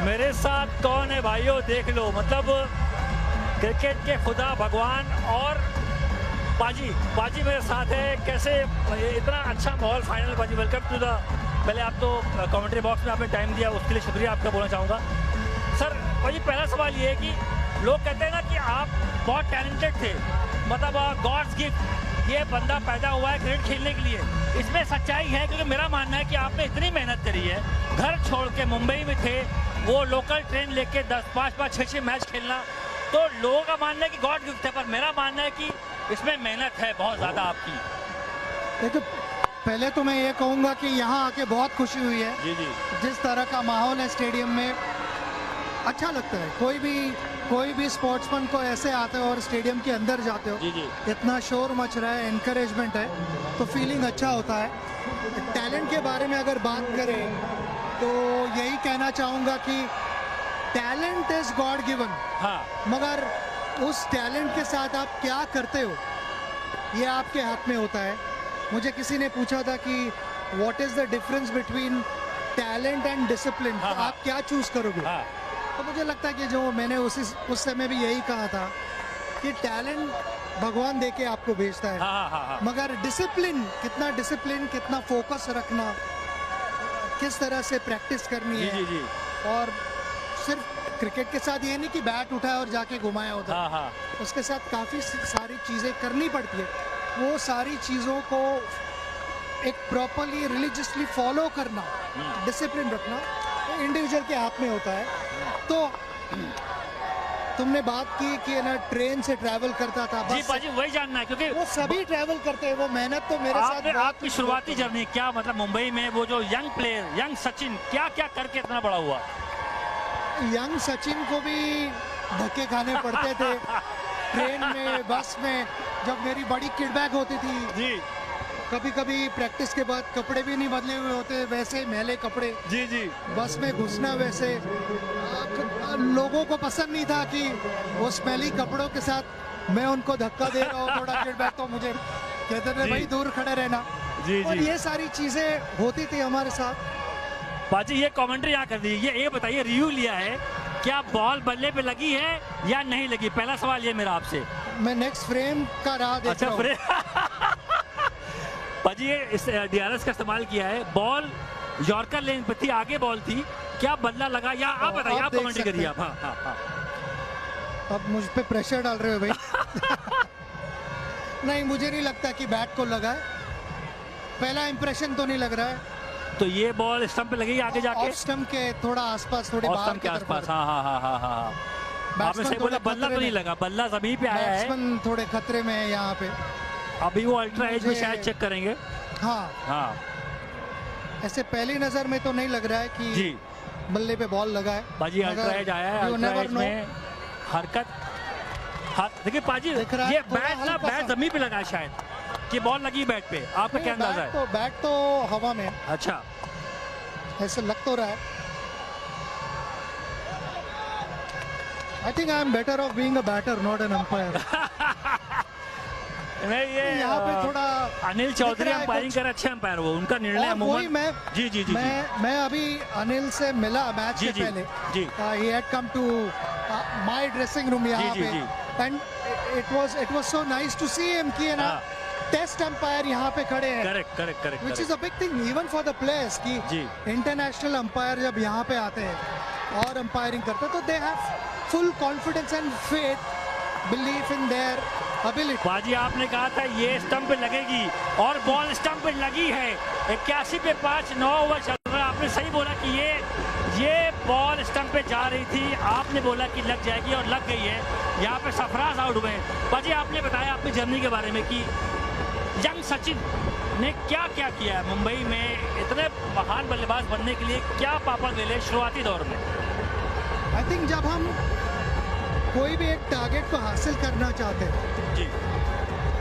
मेरे साथ कौन है भाइयों, देख लो। मतलब क्रिकेट के खुदा भगवान और बाजी मेरे साथ है। कैसे इतना अच्छा माहौल फाइनल। बाजी वेलकम टू द, पहले आप तो कमेंट्री बॉक्स में आपने टाइम दिया, उसके लिए शुक्रिया आपका बोलना चाहूँगा सर। बाजी पहला सवाल ये है कि लोग कहते हैं ना कि आप बहुत टैलेंटेड थे, मतलब गॉड्स गिफ्ट, ये बंदा पैदा हुआ है क्रिकेट खेलने के लिए। इसमें सच्चाई है? क्योंकि मेरा मानना है कि आपने इतनी मेहनत करी है, घर छोड़ के मुंबई में थे, वो लोकल ट्रेन लेके 10-5 6 मैच खेलना, तो लोगों का मानना है कि गॉड गिफ्ट है, पर मेरा मानना है कि इसमें मेहनत है बहुत ज़्यादा आपकी। देखो, पहले तो मैं ये कहूँगा कि यहाँ आके बहुत खुशी हुई है। जी जी। जिस तरह का माहौल है स्टेडियम में, अच्छा लगता है। कोई भी स्पोर्ट्समैन को ऐसे आते हो और स्टेडियम के अंदर जाते हो, जी जी, इतना शोर मच रहा है, एनकरेजमेंट है, तो फीलिंग अच्छा होता है। टैलेंट के बारे में अगर बात करें तो यही कहना चाहूँगा कि टैलेंट इज गॉड गिवन, हाँ, मगर उस टैलेंट के साथ आप क्या करते हो ये आपके हाथ में होता है। मुझे किसी ने पूछा था कि what is the difference between talent and discipline, हाँ, हाँ, आप क्या चूज करोगे? हाँ, तो मुझे लगता है कि जो मैंने उस समय भी यही कहा था कि टैलेंट भगवान देके आपको भेजता है, हाँ, हाँ, हाँ, मगर डिसिप्लिन, कितना फोकस रखना, किस तरह से प्रैक्टिस करनी जी है। जी जी, और सिर्फ क्रिकेट के साथ ये नहीं कि बैट उठाया और जाके घुमाया होता है, हाँ हाँ, उसके साथ काफ़ी सारी चीज़ें करनी पड़ती है। वो सारी चीज़ों को एक प्रॉपरली रिलीजियसली फॉलो करना, डिसिप्लिन रखना, इंडिविजुअल के हाथ में होता है। तो तुमने बात की कि ना ट्रेन से ट्रैवल करता था, जी बस बाजी वही जानना है, क्योंकि वो सभी ट्रैवल करते हैं। वो मेहनत तो मेरे साथ आपने बहुत आपकी शुरुआती जर्नी क्या, मतलब मुंबई में वो जो यंग प्लेयर, यंग सचिन क्या क्या करके इतना बड़ा हुआ? यंग सचिन को भी धक्के खाने पड़ते थे ट्रेन में, बस में। जब मेरी बड़ी किड बैग होती थी जी कभी कभी प्रैक्टिस के बाद कपड़े भी नहीं बदले हुए होते, वैसे मैले कपड़े, जी जी, बस में घुसना वैसे। लोगों को पसंद नहीं था कि वो स्मेली कपड़ों के साथ मैं उनको धक्का दे रहा हूँ थोड़ा किड बैग, तो मुझे कहते थे भाई दूर खड़े रहना। जी और जी। ये सारी चीजें होती थी हमारे साथ। बाजी ये कमेंट्री यहाँ कर दीजिए, ये बताइए, रिव्यू लिया है, क्या बॉल बल्ले पे लगी है या नहीं लगी? पहला सवाल ये मेरा आपसे। मैं नेक्स्ट फ्रेम का राह देख अच्छा रहा हूँ। बाजी ये इस DRS का इस्तेमाल किया है, बॉल यॉर्कर लेन पे थी, आगे बॉल थी, क्या बल्ला लगा या आप बताइए, आप देख कमेंट्री सकते करिए हैं। आप। हाँ हाँ हाँ, अब मुझ पे प्रेशर डाल रहे हो भाई। नहीं, मुझे नहीं लगता कि बैट को लगा है। पहला इंप्रेशन तो नहीं लग रहा है। तो ये बॉल स्टंप पे लगेगी आगे जाके, ऑफ स्टंप के थोड़ा आसपास, थोड़े और बाहर स्टंप के आसपास। हाँ हाँ हाँ हाँ हाँ, आपने सही बोला, बल्ला तो नहीं लगा, बल्ला जमीन पे आया है। बैट्समैन थोड़े खतरे में है यहाँ पे। अभी वो अल्ट्रा एज में मुझे- शायद चेक करेंगे। हाँ, हाँ ऐसे पहली नजर में तो नहीं लग रहा है कि जी बल्ले पे बॉल लगा है। बाजी, अल्ट्रा एज आया है, you ultra never age know। में हरकत, हाथ देखिए पाजी, दिख रहा है ये थोड़ा बैट ना, हल्का बैट सा। जमीन पे लगा है शायद, कि बॉल लगी बैट पे, आपका क्या अंदाजा है? बैट तो हवा में है, अच्छा, ऐसे लग तो रहा है। I think I am better off being a batter, not an umpire. नहीं ये यहाँ पे थोड़ा अनिल चौधरी दिख रहा है अंपायरिंग कुछ। कर अच्छे अंपायर, वो उनका निर्णय और वही मैं जी जी जी मैं अभी अनिल से मिला मैच जी के जी पहले। जी He had come to my dressing room यहाँ जी, जी, पे, and it was so nice to see him कि ना हाँ। टेस्ट अंपायर यहाँ पे खड़े हैं, correct correct correct which is a big thing even for the players कि जी। इंटरनेशनल अंपायर जब यहाँ पे आते हैं और अंपायरिंग करते हैं तो they have full confidence and faith, belief in their ability. बाजी आपने कहा था ये स्टंप पे लगेगी, और बॉल स्टंप पे लगी है। 81 पे 5, 9 ओवर चल रहा है। आपने सही बोला कि ये बॉल स्टंप पे जा रही थी, आपने बोला कि लग जाएगी और लग गई है। यहाँ पे सरफराज आउट हुए। बाजी आपने बताया अपनी जर्नी के बारे में कि यंग सचिन ने क्या क्या किया है मुंबई में, इतने महान बल्लेबाज बनने के लिए क्या पापड़ बेले शुरुआती दौर में? आई थिंक जब हम कोई भी एक टारगेट को हासिल करना चाहते हैं जी,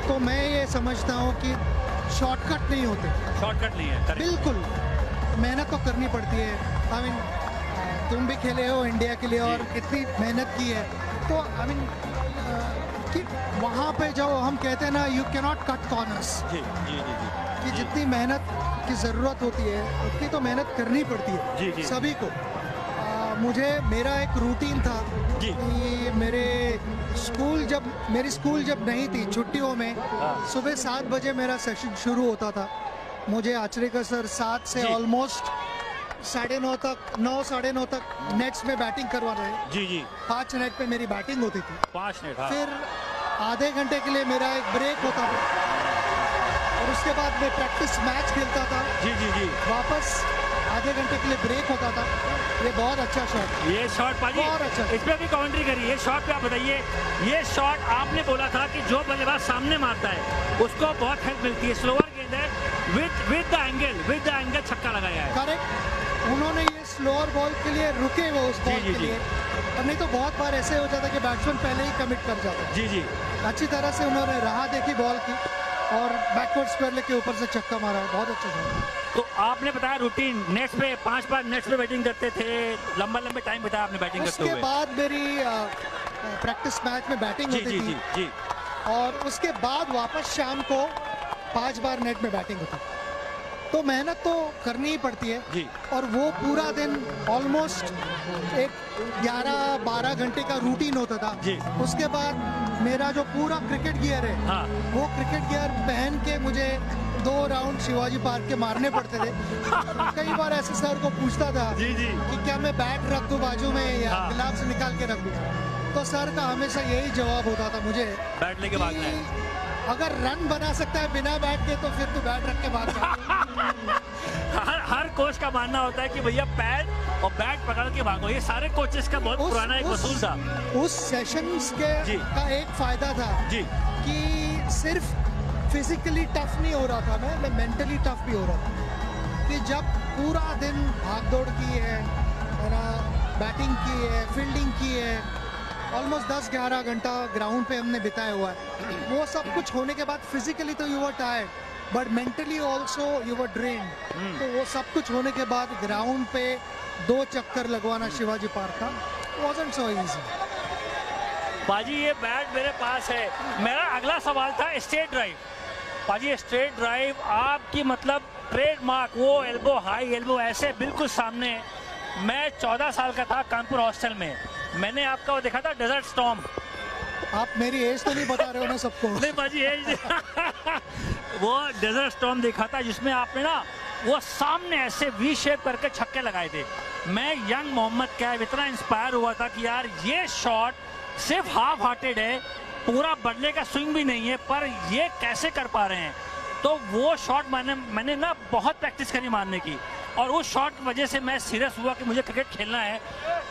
तो मैं ये समझता हूँ कि शॉर्टकट नहीं होते। शॉर्टकट नहीं है, बिल्कुल मेहनत तो करनी पड़ती है। आई मीन तुम भी खेले हो इंडिया के लिए और कितनी मेहनत की है, तो आई मीन कि वहाँ पे जो हम कहते हैं ना, you can not cut corners, जी जी जी जी, कि जितनी मेहनत की ज़रूरत होती है उतनी तो मेहनत करनी पड़ती है जी, जी। सभी को। मुझे मेरा एक रूटीन था जी। कि मेरी स्कूल जब नहीं थी छुट्टियों में, सुबह 7 बजे मेरा सेशन शुरू होता था। मुझे आचरेकर सर 7 से जी। ऑलमोस्ट 9:30 तक 9 साढ़े 9 तक नेट्स में बैटिंग करवा रहे। जी जी 5 नेट पे मेरी बैटिंग होती थी। 5 मिनट। हाँ। फिर आधे घंटे के लिए मेरा एक ब्रेक होता था और उसके बाद मैं प्रैक्टिस मैच खेलता था। जी जी जी वापस आधे घंटे के लिए ब्रेक होता था। ये बहुत अच्छा शॉट, ये शॉट पाजी बहुत अच्छा। इस पे भी कमेंट्री करिए। ये शॉट पे आप बताइए, ये शॉट आपने बोला था कि जो बल्लेबाज सामने मारता है उसको बहुत हेल्प मिलती है। स्लोअर गेंद है, विद द एंगल छक्का लगाया है। करेक्ट। उन्होंने ये स्लोअर बॉल के लिए रुके वो उस बॉल जी, के जी। लिए, और नहीं तो बहुत बार ऐसे हो जाता कि बैट्समैन पहले ही कमिट कर जाता। जी जी अच्छी तरह से उन्होंने राह देखी बॉल की और बैकवर्ड स्क्वायर लेके ऊपर से छक्का मारा। बहुत अच्छा शॉट। तो आपने बताया रूटीन नेट्स पे 5 बार नेट्स पे बैटिंग करते थे, लंबे टाइम बताया आपने बैटिंग करते उसके हुए। बाद मेरी प्रैक्टिस मैच में बैटिंग जी होती जी थी जी जी और उसके बाद वापस शाम को 5 बार नेट में बैटिंग होती। तो मेहनत तो करनी ही पड़ती है जी और वो पूरा दिन ऑलमोस्ट एक 11-12 घंटे का रूटीन होता था। जी। उसके बाद मेरा जो पूरा क्रिकेट गियर है, हाँ वो क्रिकेट गियर पहन के मुझे 2 राउंड शिवाजी पार्क के मारने पड़ते थे। कई बार ऐसे सर को पूछता था जी जी कि क्या मैं बैट रख दूं बाजू में या हाँ। ग्लव्स निकाल के रख दूं, तो सर का हमेशा यही जवाब होता था मुझे बैट लेके भागना है। कि अगर रन बना सकता है बिना बैट के तो फिर तू बैट रख के भाग जा। हर कोच का मानना होता है कि भैया पैड और बैट पकड़ के भागो। ये सारे कोचेस का बहुत पुराना एक असूल था। उस सेशंस के जी। का एक फायदा था जी कि सिर्फ फिजिकली टफ नहीं हो रहा था मैं मेंटली टफ भी हो रहा था। कि जब पूरा दिन भाग दौड़ की है ना, बैटिंग की है, फील्डिंग की है, ऑलमोस्ट 10-11 घंटा ग्राउंड पे हमने बिताया हुआ है। वो सब कुछ होने के बाद फिजिकली तो you were tired but mentally also you were drained. तो वो सब कुछ होने के बाद ग्राउंड पे 2 चक्कर लगवाना शिवाजी पार्क का wasn't so easy। पाजी ये बैट मेरे पास है। मेरा अगला सवाल था स्ट्रेट ड्राइव। पाजी स्ट्रेट ड्राइव आपकी मतलब ट्रेडमार्क, वो एल्बो हाई एल्बो ऐसे बिल्कुल सामने। मैं 14 साल का था कानपुर हॉस्टल में, मैंने आपका वो देखा था डेजर्ट स्टॉर्म। आप मेरी एज तो नहीं बता रहे हो ना सबको? नहीं पाजी एज वो डेजर्ट स्टॉर्म देखा था जिसमें आपने ना वो सामने ऐसे वी शेप करके छक्के लगाए थे। मैं यंग मोहम्मद कैफ इतना इंस्पायर हुआ था कि यार ये शॉट सिर्फ हाफ हार्टेड है, पूरा बदले का स्विंग भी नहीं है, पर ये कैसे कर पा रहे हैं। तो वो शॉट मैंने ना बहुत प्रैक्टिस करी मारने की, और उस शॉट की वजह से मैं सीरियस हुआ कि मुझे क्रिकेट खेलना है।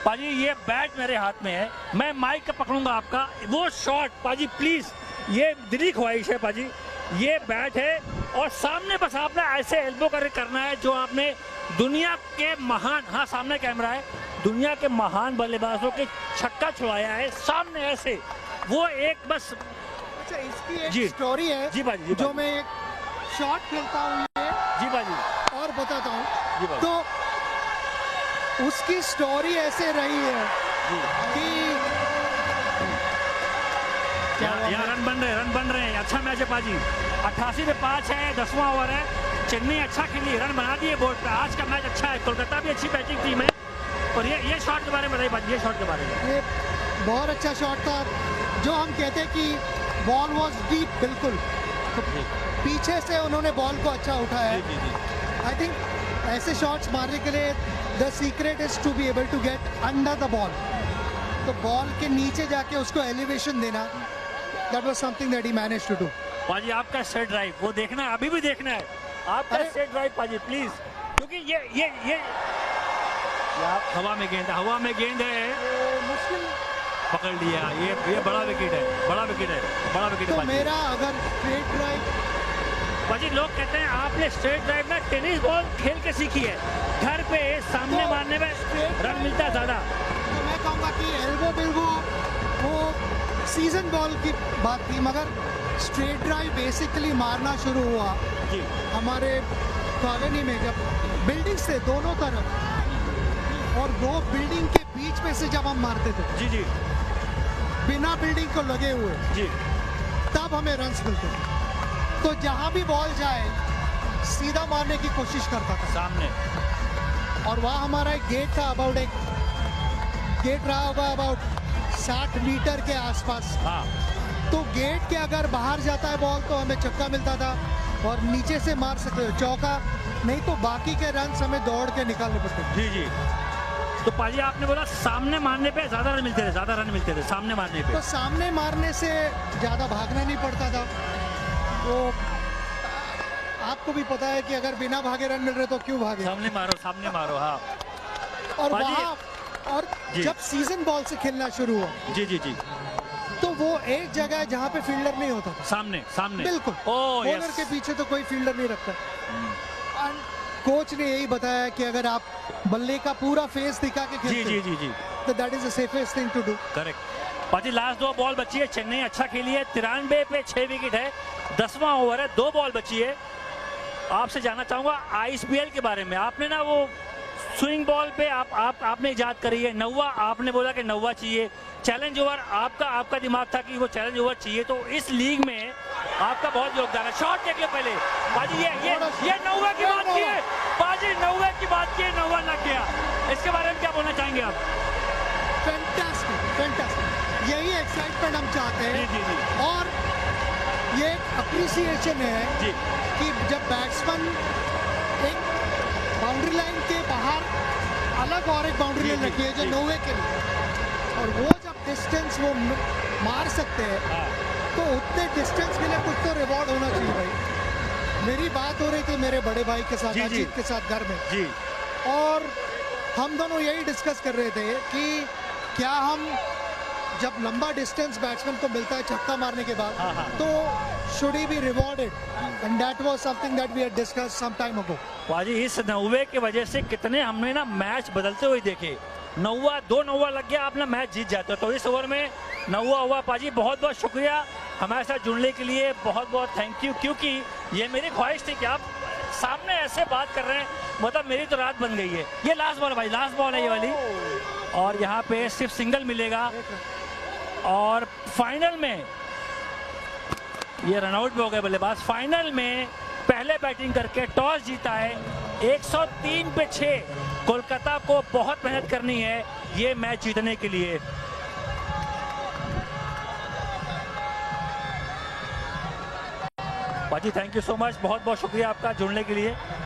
पाजी ये बैट मेरे हाथ में है, मैं माइक का पकड़ूंगा आपका। वो शॉट पाजी प्लीज, ये दिली ख्वाहिश है पाजी, ये बैट है और सामने बस आपने ऐसे एल्बो करके करना है जो आपने दुनिया के महान, हाँ सामने कैमरा है, दुनिया के महान बल्लेबाजों के छक्का छुड़ाया है सामने ऐसे। वो एक बस अच्छा, इसकी जी। एक स्टोरी है जी बाजी, जी जो बाजी। मैं एक शॉट खेलता हूँ ये जी बाजी, और बताता हूँ। जी बाजी। तो उसकी स्टोरी ऐसे रही है जी। कि यहाँ रन बन रहे हैं। अच्छा मैच है पाजी, 88 पे 5 है, 10वां ओवर है। चेन्नई अच्छा खेली, रन बना दिए बोर्ड पे। आज का मैच अच्छा है, कोलकाता भी अच्छी बैटिंग टीम है। और ये शॉट के बारे में बताइए पाजी, ये शॉट के बारे में। ये बहुत अच्छा शॉट था, जो हम कहते हैं कि बॉल वॉज डीप, बिल्कुल तो पीछे से उन्होंने बॉल को अच्छा उठाया है। आई थिंक ऐसे शॉट्स मारने के लिए the secret is to be able to get under the ball. तो बॉल के नीचे जाके उसको एलिवेशन देना, that was something that he managed to do. पाजी आपका स्ट्रेट ड्राइव वो देखना है, अभी भी देखना है आपका अरे- स्ट्रेट ड्राइव पाजी प्लीज, क्योंकि ये हवा में गेंद है, मुश्किल पकड़ लिया। ये बड़ा विकेट है, बड़ा विकेट है तो पाजी। मेरा अगर स्ट्रेट ड्राइव, पाजी लोग कहते हैं आपने स्ट्रेट ड्राइव में टेनिस बॉल खेल के सीखी है, घर पे सामने तो मारने में रन मिलता है ज्यादा। तो मैं कहूँगा कि एल्बो बिल्बो वो सीजन बॉल की बात थी, मगर स्ट्रेट ड्राइव बेसिकली मारना शुरू हुआ जी हमारे कॉलोनी में, जब बिल्डिंग्स थे दोनों तरफ और 2 बिल्डिंग के बीच में से जब हम मारते थे जी जी बिना बिल्डिंग को लगे हुए, जी तब हमें रन्स मिलते थे। तो जहां भी बॉल जाए सीधा मारने की कोशिश करता था, सामने। और वहाँ हमारा एक गेट था अबाउट एक गेट रहा होगा अबाउट 60 मीटर के आसपास, हाँ तो गेट के अगर बाहर जाता है बॉल तो हमें छक्का मिलता था और नीचे से मार सकते हो चौका, नहीं तो बाकी के रन हमें दौड़ के निकालने पड़ते थे। जी जी। तो पाजी आपने बोला सामने मारने पे ज्यादा रन मिलते थे, ज्यादा रन मिलते थे सामने मारने पे। तो सामने मारने से ज्यादा भागना नहीं पड़ता था। तो आपको भी पता है कि अगर बिना भागे रन मिल रहे तो क्यों भागे। सामने मारो, सामने मारो, हाँ। और पाजी- वहाँ और जी। जब सीजन बॉल से खेलना शुरू हुआ जी जी जी। तो वो एक जगह है जहाँ पे फील्डर नहीं होता था। सामने सामने बिल्कुल, ओह बॉलर यस। के पीछे तो कोई फील्डर नहीं रखता। और कोच ने यही बताया कि अगर आप बल्ले का पूरा फेस दिखा के जी खेलते जी हो, जी जी तो that is the safest thing to do. Correct. पाजी लास्ट 2 बॉल बची है, चेन्नई अच्छा खेली है, 93 पे 6 विकेट है, 10वां ओवर है, 2 बॉल बची है। आपसे जानना चाहूंगा आईपीएल के बारे में। आपने ना वो स्विंग बॉल पे आपने इजाद करी है, नौवा आपने बोला कि नौवा चाहिए, चैलेंज ओवर आपका दिमाग था कि वो चैलेंज ओवर चाहिए। तो इस लीग में आपका बहुत योगदान है। शॉट देख लो पहले पाजी, ये नौवे की बात की है पाजी, नौवे की बात की है, नौवा लग गया। इसके बारे में क्या बोलना चाहेंगे आप? फैंटास्टिक, फैंटास्टिक, यही एक्साइटमेंट हम चाहते जी हैं। जी जी और ये एक अप्रिसिएशन है जी कि जब बैट्समैन एक बाउंड्री लाइन के बाहर अलग और एक बाउंड्री जी, लाइन जी, रखी है जो जी। नौवे के लिए, और वो जब डिस्टेंस वो मार सकते हैं हाँ तो उतने डिस्टेंस के लिए कुछ तो रिवॉर्ड होना चाहिए भाई। मेरी बात हो रही थी मेरे बड़े भाई के साथ, जी, जी। अजीत के साथ घर में, जी और हम दोनों यही डिस्कस कर रहे थे कि क्या हम जब लंबा डिस्टेंस बैट्समैन को मिलता है छक्का मारने के बाद, हाँ, हाँ। तो should he be rewarded, and that was something that we had discussed some time ago. पाजी इस नौवे की वजह से कितने हमने ना मैच बदलते हुए देखे। 2 नौवा लग गया, आप ना मैच जीत जाते हो। तो इस ओवर में 9वां हुआ। पाजी बहुत बहुत शुक्रिया हमारे साथ जुड़ने के लिए, बहुत बहुत थैंक यू। क्योंकि ये मेरी ख्वाहिश थी कि आप सामने ऐसे बात कर रहे हैं, मतलब मेरी तो रात बन गई है। ये लास्ट बॉल भाई, लास्ट बॉल है ये वाली, और यहाँ पे सिर्फ सिंगल मिलेगा। और फाइनल में ये रनआउट भी हो गए बल्लेबाज। फाइनल में पहले बैटिंग करके टॉस जीता है, 103 पे 6। कोलकाता को बहुत मेहनत करनी है ये मैच जीतने के लिए। पाजी थैंक यू सो मच, बहुत बहुत शुक्रिया आपका जुड़ने के लिए।